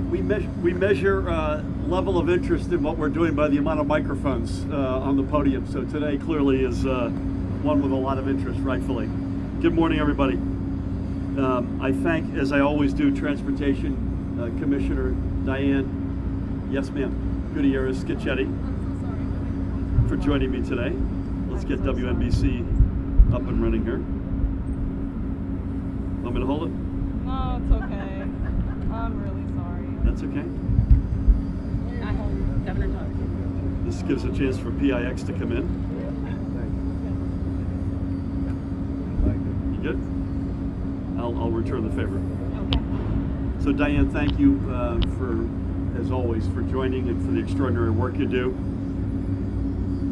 We measure level of interest in what we're doing by the amount of microphones on the podium. So today clearly is one with a lot of interest, rightfully. Good morning, everybody. I thank, as I always do, Transportation Commissioner Diane, yes ma'am, Gutierrez Scicchetti, for joining me today. Let's get WNBC up and running here. Want me to hold it? No, it's okay. I'm really sorry. That's okay. I hold you. Governor Doug. This gives a chance for PIX to come in. You good? I'll return the favor. Okay. So Diane, thank you as always, for joining and for the extraordinary work you do.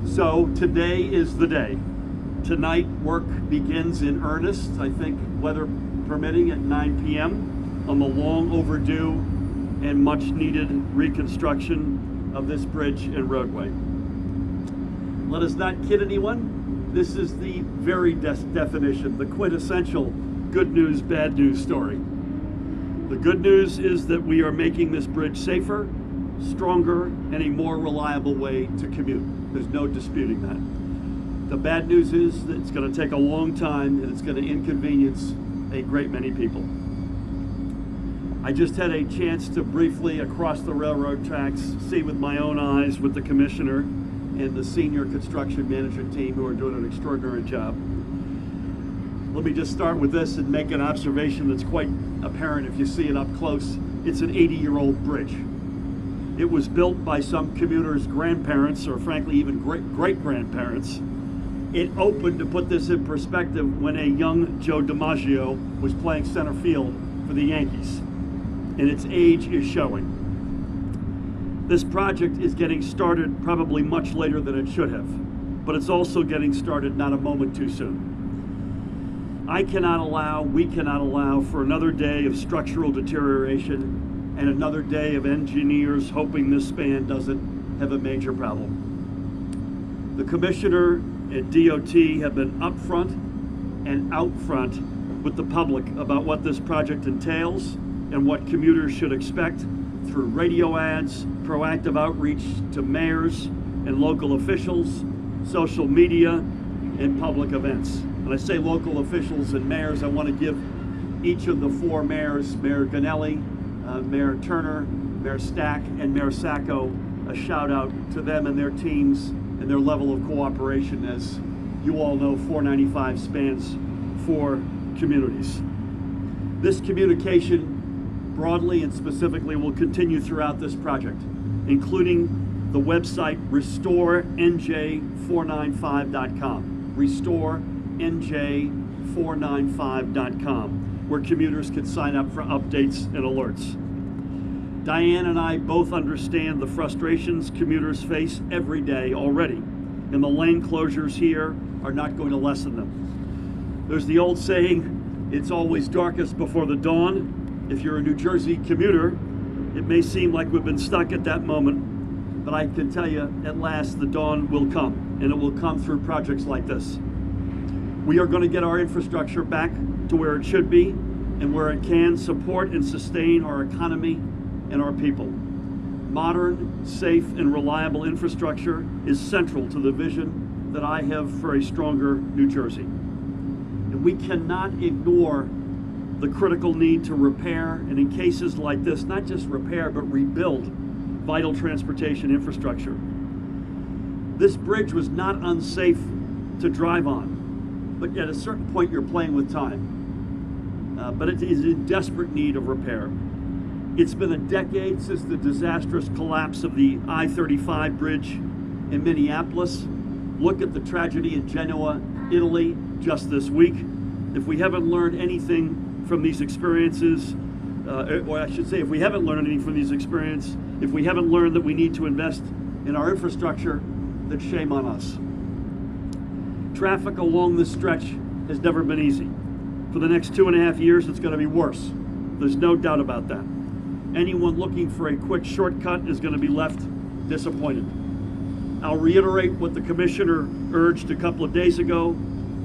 So today is the day. Tonight, work begins in earnest, I think, weather permitting, at 9 p.m. on the long overdue and much needed reconstruction of this bridge and roadway. Let us not kid anyone. This is the very definition, the quintessential good news, bad news story. The good news is that we are making this bridge safer, stronger, and a more reliable way to commute. There's no disputing that. The bad news is that it's going to take a long time and it's going to inconvenience a great many people. I just had a chance to briefly, across the railroad tracks, see with my own eyes with the commissioner and the senior construction management team who are doing an extraordinary job. Let me just start with this and make an observation that's quite apparent if you see it up close. It's an 80-year-old bridge. It was built by some commuters' grandparents, or frankly even great-grandparents. It opened, to put this in perspective, when a young Joe DiMaggio was playing center field for the Yankees, and its age is showing. This project is getting started probably much later than it should have, but it's also getting started not a moment too soon. We cannot allow for another day of structural deterioration and another day of engineers hoping this span doesn't have a major problem. The Commissioner and DOT have been upfront and out front with the public about what this project entails and what commuters should expect through radio ads, proactive outreach to mayors and local officials, social media, and public events. When I say local officials and mayors, I want to give each of the four mayors, Mayor Ganelli, Mayor Turner, Mayor Stack, and Mayor Sacco, a shout out to them and their teams and their level of cooperation. As you all know, 495 spans 4 communities. This communication, broadly and specifically, will continue throughout this project, including the website restorenj495.com, restorenj495.com, where commuters can sign up for updates and alerts. Diane and I both understand the frustrations commuters face every day already, and the lane closures here are not going to lessen them. There's the old saying, it's always darkest before the dawn. If you're a New Jersey commuter, it may seem like we've been stuck at that moment, but I can tell you, at last, the dawn will come, and it will come through projects like this. We are going to get our infrastructure back to where it should be and where it can support and sustain our economy and our people. Modern, safe, and reliable infrastructure is central to the vision that I have for a stronger New Jersey. And we cannot ignore the critical need to repair, and in cases like this, not just repair, but rebuild vital transportation infrastructure. This bridge was not unsafe to drive on, but at a certain point you're playing with time. But it is in desperate need of repair. It's been a decade since the disastrous collapse of the I-35 bridge in Minneapolis. Look at the tragedy in Genoa, Italy, just this week. If we haven't learned anything from these experiences, or I should say, if we haven't learned anything from these experiences, if we haven't learned that we need to invest in our infrastructure, then shame on us. Traffic along this stretch has never been easy. For the next 2.5 years, it's going to be worse. There's no doubt about that. Anyone looking for a quick shortcut is going to be left disappointed. I'll reiterate what the Commissioner urged a couple of days ago.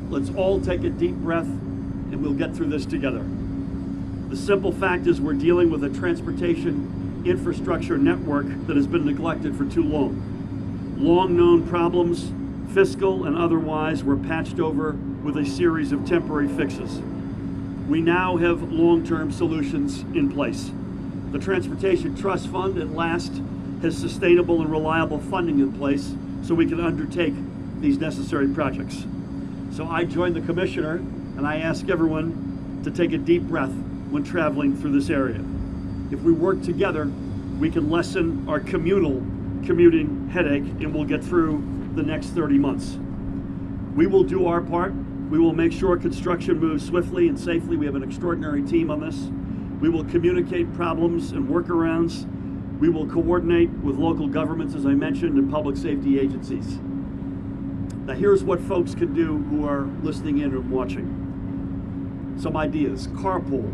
Let's all take a deep breath and we'll get through this together. The simple fact is we're dealing with a transportation infrastructure network that has been neglected for too long. Long-known problems, fiscal and otherwise, were patched over with a series of temporary fixes. We now have long-term solutions in place. The Transportation Trust Fund at last has sustainable and reliable funding in place so we can undertake these necessary projects. So I join the commissioner and I ask everyone to take a deep breath when traveling through this area. If we work together, we can lessen our commuting headache and we'll get through the next 30 months. We will do our part. We will make sure construction moves swiftly and safely. We have an extraordinary team on this. We will communicate problems and workarounds. We will coordinate with local governments, as I mentioned, and public safety agencies. Now here's what folks can do who are listening in and watching. Some ideas: carpool,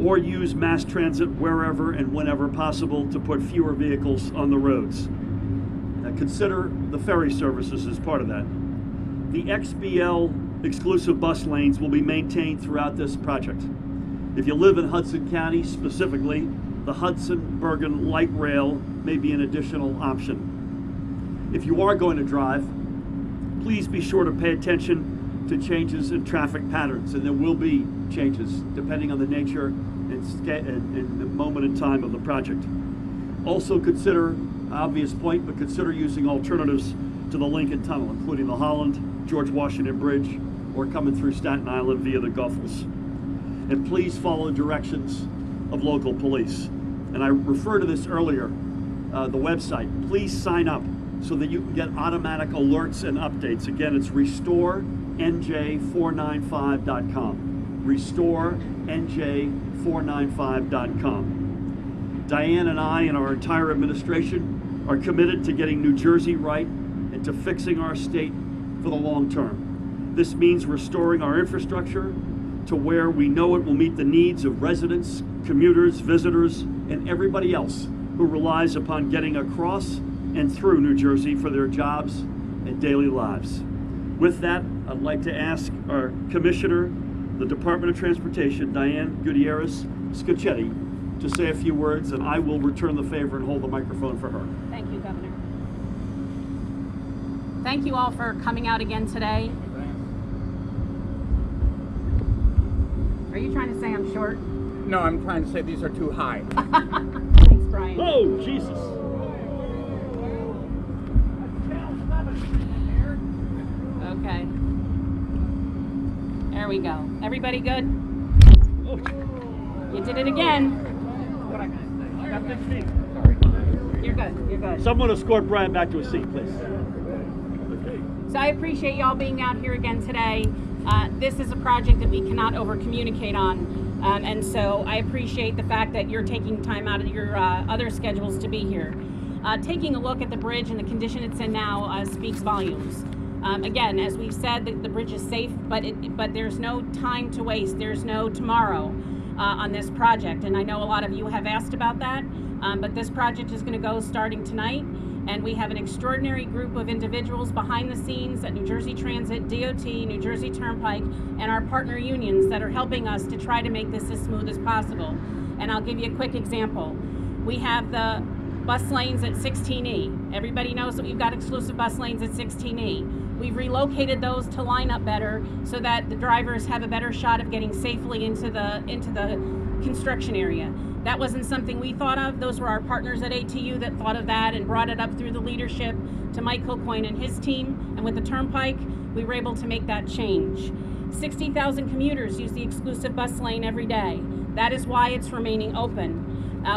or use mass transit wherever and whenever possible to put fewer vehicles on the roads. Now consider the ferry services as part of that. The XBL exclusive bus lanes will be maintained throughout this project. If you live in Hudson County specifically, the Hudson-Bergen light rail may be an additional option. If you are going to drive, please be sure to pay attention to changes in traffic patterns, and there will be changes depending on the nature and the moment in time of the project. Also consider, obvious point, but consider using alternatives to the Lincoln Tunnel, including the Holland, George Washington Bridge, or coming through Staten Island via the Guffels. And please follow directions of local police. And I referred to this earlier, the website. Please sign up so that you can get automatic alerts and updates. Again, it's restorenj495.com. restorenj495.com. Diane and I and our entire administration are committed to getting New Jersey right and to fixing our state for the long term. This means restoring our infrastructure to where we know it will meet the needs of residents, commuters, visitors, and everybody else who relies upon getting across and through New Jersey for their jobs and daily lives. With that, I'd like to ask our Commissioner, the Department of Transportation, Diane Gutierrez-Scocchetti, to say a few words, and I will return the favor and hold the microphone for her. Thank you, Governor. Thank you all for coming out again today. Are you trying to say I'm short? No, I'm trying to say these are too high. Thanks, Brian. Oh, Jesus. Okay. There we go. Everybody good? Oh. You did it again. Sorry. You're good. You're good. Someone escort Brian back to his seat, please. So I appreciate y'all being out here again today. This is a project that we cannot over-communicate on. And so I appreciate the fact that you're taking time out of your other schedules to be here. Taking a look at the bridge and the condition it's in now speaks volumes. Again, as we've said, the bridge is safe, but there's no time to waste. There's no tomorrow on this project. And I know a lot of you have asked about that, but this project is going to go starting tonight. And we have an extraordinary group of individuals behind the scenes at New Jersey Transit, DOT, New Jersey Turnpike, and our partner unions that are helping us to try to make this as smooth as possible. And I'll give you a quick example. We have the bus lanes at 16E. Everybody knows that we've got exclusive bus lanes at 16E. We've relocated those to line up better so that the drivers have a better shot of getting safely into the construction area. That wasn't something we thought of. Those were our partners at ATU that thought of that and brought it up through the leadership to Mike Kilcoyne and his team. And with the Turnpike, we were able to make that change. 60,000 commuters use the exclusive bus lane every day. That is why it's remaining open.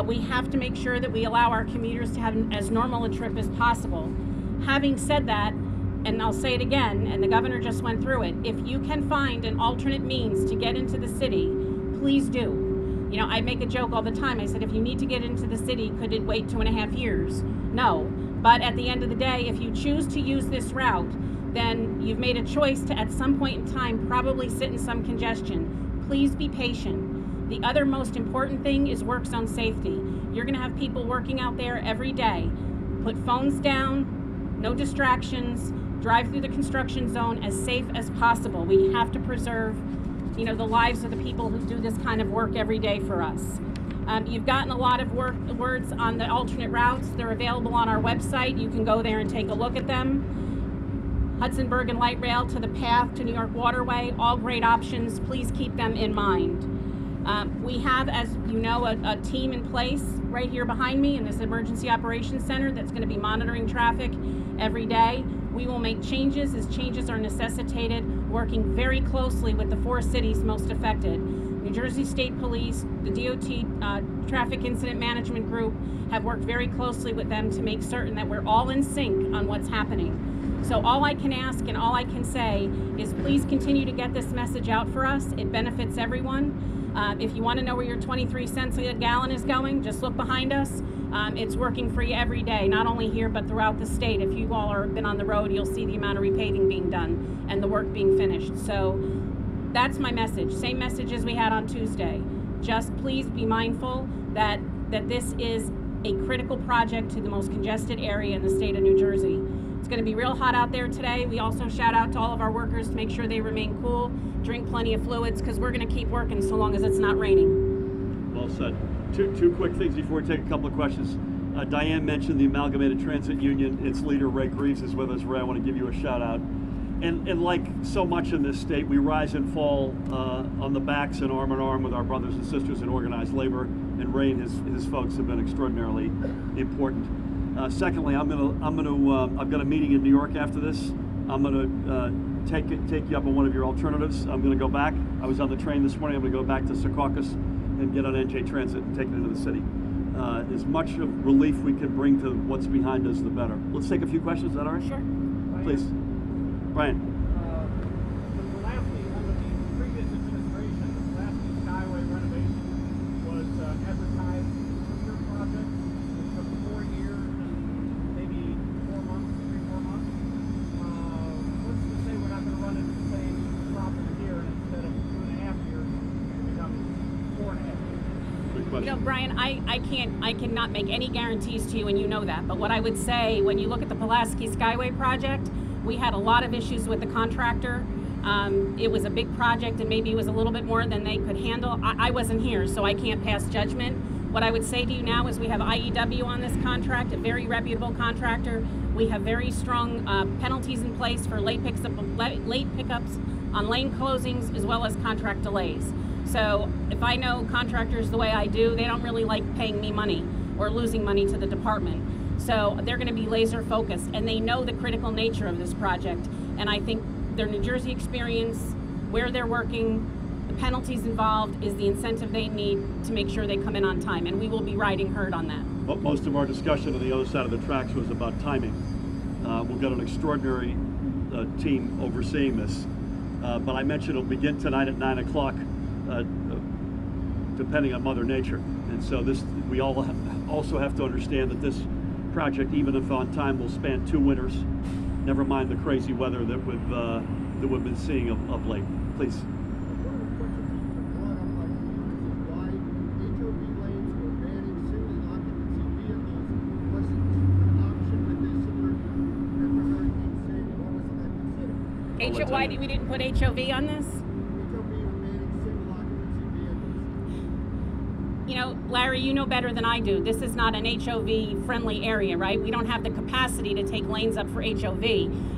We have to make sure that we allow our commuters to have as normal a trip as possible. Having said that, and I'll say it again, and the governor just went through it, if you can find an alternate means to get into the city, please do. You know, I make a joke all the time. I said, if you need to get into the city, could it wait 2.5 years? No. But at the end of the day, if you choose to use this route, then you've made a choice to, at some point in time, probably sit in some congestion. Please be patient. The other most important thing is work zone safety. You're going to have people working out there every day. Put phones down, no distractions, drive through the construction zone as safe as possible. We have to preserve, you know, the lives of the people who do this kind of work every day for us. You've gotten a lot of words on the alternate routes. They're available on our website. You can go there and take a look at them. Hudson Bergen Light Rail to the path to New York Waterway, all great options. Please keep them in mind. We have, as you know, a team in place right here behind me in this Emergency Operations Center that's going to be monitoring traffic every day. We will make changes as changes are necessitated, working very closely with the 4 cities most affected. New Jersey State Police, the DOT Traffic Incident Management Group have worked very closely with them to make certain that we're all in sync on what's happening. So all I can ask and all I can say is please continue to get this message out for us. It benefits everyone. If you want to know where your 23 cents a gallon is going, just look behind us. It's working for you every day, not only here but throughout the state. If you all have been on the road, you'll see the amount of repaving being done and the work being finished. So that's my message. Same message as we had on Tuesday. Just please be mindful that this is a critical project to the most congested area in the state of New Jersey. It's going to be real hot out there today. We also shout out to all of our workers to make sure they remain cool, drink plenty of fluids, because we're going to keep working so long as it's not raining. Well said. Two quick things before we take a couple of questions. Diane mentioned the Amalgamated Transit Union. Its leader, Ray Greaves, is with us. Ray, I want to give you a shout out. And like so much in this state, we rise and fall on the backs and arm in arm with our brothers and sisters in organized labor. And Ray and his folks have been extraordinarily important. Secondly, I've got a meeting in New York after this. I'm going to take you up on one of your alternatives. I'm going to go back. I was on the train this morning. I'm going to go back to Secaucus and get on NJ Transit and take it into the city. As much of relief we can bring to what's behind us, the better. Let's take a few questions. Is that all right? Sure. Please. Brian. Lastly, under the previous administration, the Pulaski Skyway renovation was advertised as a project. It took 4 years and maybe 4 months, 3-4 months. What's to say we're not going to run into the same problem here, and instead of 2.5 years, it becomes 4.5 years? Good question. You know, Brian, I cannot make any guarantees to you, and you know that. But what I would say, when you look at the Pulaski Skyway project, we had a lot of issues with the contractor. It was a big project, and maybe it was a little bit more than they could handle. I wasn't here, so I can't pass judgment. What I would say to you now is we have IEW on this contract, a very reputable contractor. We have very strong penalties in place for late pickups on lane closings, as well as contract delays. So if I know contractors the way I do, they don't really like paying me money or losing money to the department. So they're going to be laser focused, and they know the critical nature of this project. And I think their New Jersey experience, where they're working, the penalties involved is the incentive they need to make sure they come in on time. And we will be riding herd on that. Well, most of our discussion on the other side of the tracks was about timing. We've got an extraordinary team overseeing this. But I mentioned it'll begin tonight at 9 o'clock, depending on Mother Nature. And so we all also have to understand that this project, even if on time, will span 2 winters. Never mind the crazy weather that we've been seeing of late. Please. Why we didn't put HOV on this? You know, Larry, you know better than I do. This is not an HOV-friendly area, right? We don't have the capacity to take lanes up for HOV.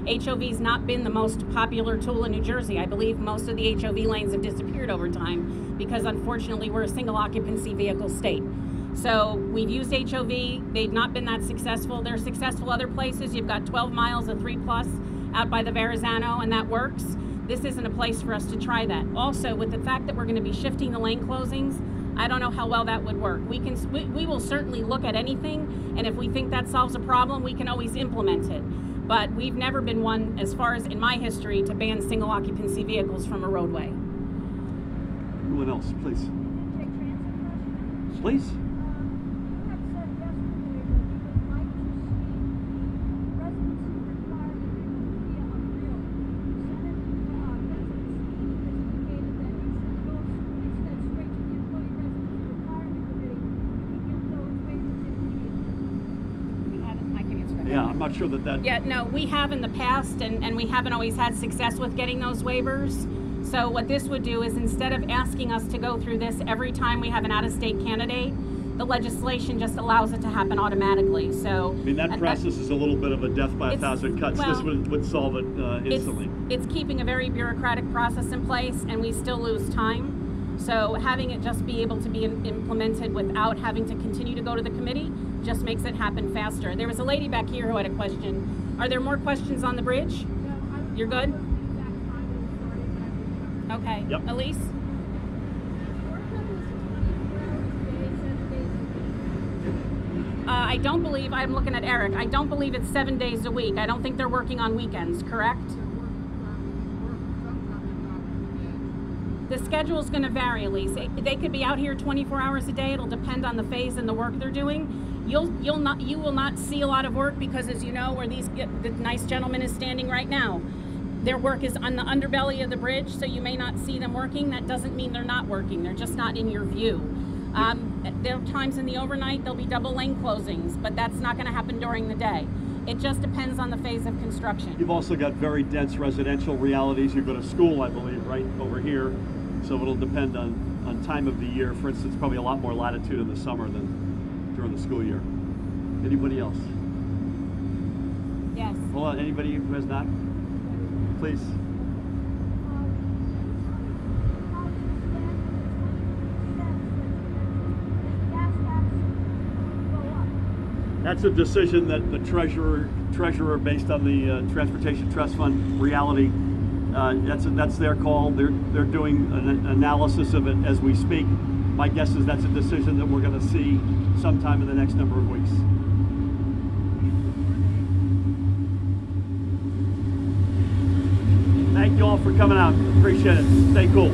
HOV's not been the most popular tool in New Jersey. I believe most of the HOV lanes have disappeared over time because, unfortunately, we're a single-occupancy vehicle state. So we've used HOV. They've not been that successful. They're successful other places. You've got 12 miles of 3+ out by the Verrazano, and that works. This isn't a place for us to try that. Also, with the fact that we're going to be shifting the lane closings, I don't know how well that would work. We will certainly look at anything, and if we think that solves a problem, we can always implement it. But we've never been one, as far as in my history, to ban single occupancy vehicles from a roadway. Anyone else, please? Please. I'm not sure that. Yeah, no, we have in the past, and we haven't always had success with getting those waivers. So what this would do is, instead of asking us to go through this every time we have an out-of-state candidate, the legislation just allows it to happen automatically. So I mean, that process is a little bit of a death by a thousand cuts. Well, this would solve it instantly. It's keeping a very bureaucratic process in place, and we still lose time. So having it just be able to be implemented without having to continue to go to the committee just makes it happen faster. There was a lady back here who had a question. Are there more questions on the bridge? You're good? Okay. Yep. Elise? I don't believe, I'm looking at Eric, I don't believe it's 7 days a week. I don't think they're working on weekends, correct? The schedule's going to vary, Elise. They could be out here 24 hours a day. It'll depend on the phase and the work they're doing. You will not see a lot of work because, as you know, where the nice gentleman is standing right now, their work is on the underbelly of the bridge, so you may not see them working. That doesn't mean they're not working. They're just not in your view. There are times in the overnight there'll be double lane closings, but that's not going to happen during the day. It just depends on the phase of construction. You've also got very dense residential realities. You go to school, I believe, right over here. So it'll depend on time of the year. For instance, probably a lot more latitude in the summer than during the school year. Anybody else? Yes. Hold on, anybody who has not? Please. That's a decision that the treasurer, based on the Transportation Trust Fund reality, that's their call. They're doing an analysis of it as we speak. My guess is that's a decision that we're going to see sometime in the next number of weeks. Thank you all for coming out. Appreciate it. Stay cool.